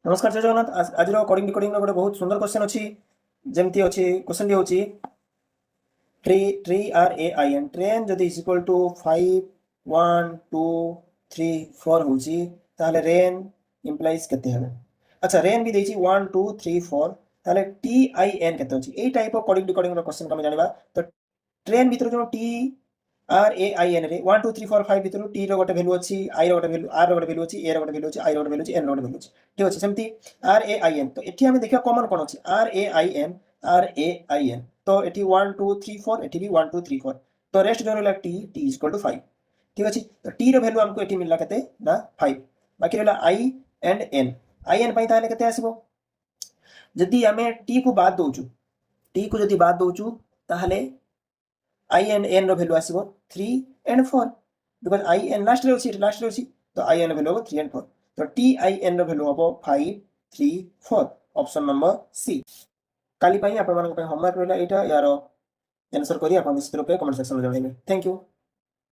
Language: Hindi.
नमस्कार जय जगन्नाथ। आज कोडिंग डिकोडिंग गोटे बहुत सुंदर क्वेश्चन अच्छी जमती अच्छी क्वेश्चन हूँ ट्री ट्री आर ए आई एन ट्रेन जदि इज इक्वल टू 5 1 2 3 4 होची ताहले रेन इंप्लाइज केते हबे। अच्छा रेन भी देछि 1 2 3 4 ताहले टी आई एन केते अछि एई टाइप ऑफ कोडिंग डिकोडिंग रो क्वेश्चन हम जानिबा। तो ट्रेन भीतर जो T R A I N रे 1 2 3 4 5 भीतर टी रो गोटे वैल्यू अछि, आई रो गोटे वैल्यू, आर रो गोटे वैल्यू अछि, ए रो गोटे वैल्यू अछि, आई रो गोटे वैल्यू अछि, एन रो गोटे वैल्यू अछि। ठीक अछि सेमती आर ए आई एन। तो एठी हम देखिया कॉमन कोन अछि R A I N R A I N. तो एठी 1 2 3 4 एठी भी 1 2 3 4। तो रेस्ट जो रहला T T is equal to 5। ठीक अछि। तो टी रो वैल्यू हमको एठी मिलला केते ना 5। बाकी रहला आई एंड एन। आई एन पई ताले केते आसीबो जदि हमें टी को बाद दोचु, टी को जदि बाद दोचु ताहले I and N row value आसीबो 3 and 4 because I N last रे अछि तो आई एन वैल्यू 3 एंड 4। तो T I N row value हबो 5 3 4 ऑप्शन नंबर सी। काली पई आपण मानक होमवर्क रहला एटा यार आंसर करी आपण निश्चित रूपे कमेंट सेक्शन में जणाइबे। Thank you.